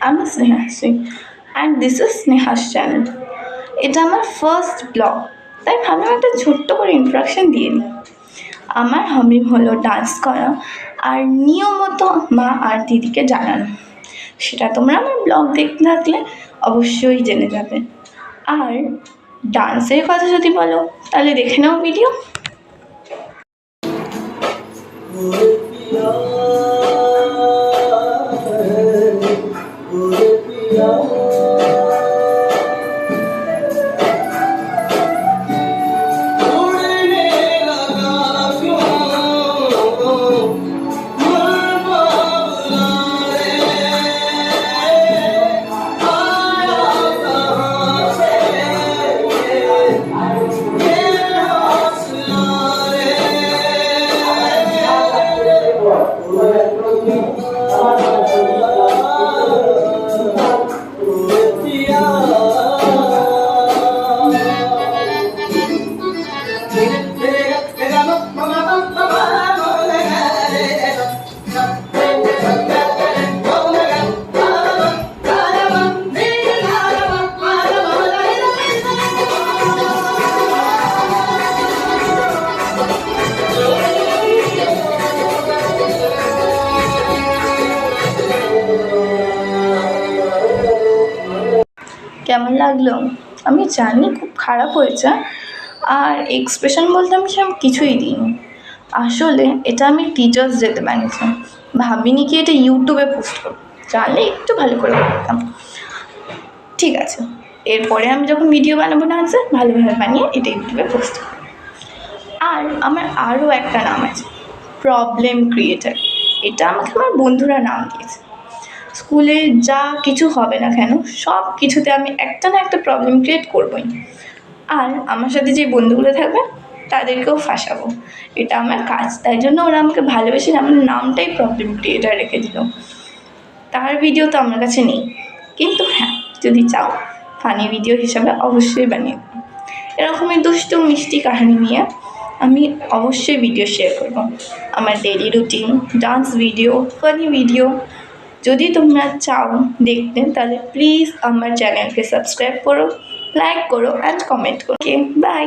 আমি Snehashree and this is স্নেহাস channel. এটা আমার ফার্স্ট ব্লগ, তাই ভাবলাম একটা ছোট্ট করে ইন্ট্রোডাকশান দিয়ে দিই। আমার হবি হলো ডান্স করা আর নিয়মিত মা আর দিদিকে জানানো। সেটা তোমরা আমার ব্লগ দেখতে থাকলে অবশ্যই জেনে যাবে। আর ডান্সের কথা যদি বলো তাহলে দেখে নাও ভিডিও। কেমন লাগলো? আমি জানি খুব খারাপ হয়েছে, আর এক্সপ্রেশন বলতে আমি সেরকম কিছুই দিইনি। আসলে এটা আমি টিচার্স ডেতে বানিয়েছি, ভাবিনি কি এটা ইউটিউবে পোস্ট করব, জানলে একটু ভালো করে করতাম। ঠিক আছে, এরপরে আমি যখন ভিডিও বানাবো ডান্সের ভালোভাবে বানিয়ে এটা ইউটিউবে পোস্ট করব। আর আমার আরও একটা নাম আছে, প্রবলেম ক্রিয়েটার। এটা আমাকে আমার বন্ধুরা নাম দিয়েছে। স্কুলে যা কিছু হবে না কেন সব কিছুতে আমি একটা না একটা প্রবলেম ক্রিয়েট করবই, আর আমার সাথে যে বন্ধুগুলো থাকবে তাদেরকেও ফাঁসাবো। এটা আমার কাজ, তাই জন্য ওরা আমাকে ভালোবেসে আমার নামটাই প্রবলেম ক্রিয়েটার রেখে দিল। তার ভিডিও তো আমার কাছে নেই, কিন্তু হ্যাঁ, যদি চাও ফানি ভিডিও হিসাবে অবশ্যই বানিয়ে দেবো। এরকমই দুষ্টু মিষ্টি কাহিনী নিয়ে আমি অবশ্যই ভিডিও শেয়ার করব। আমার daily routine, dance video, funny video যদি তোমরা চাও দেখতে, তাহলে প্লিজ আমার চ্যানেলকে সাবস্ক্রাইব করো, লাইক করো অ্যান্ড কমেন্ট করো। ওকে, বাই।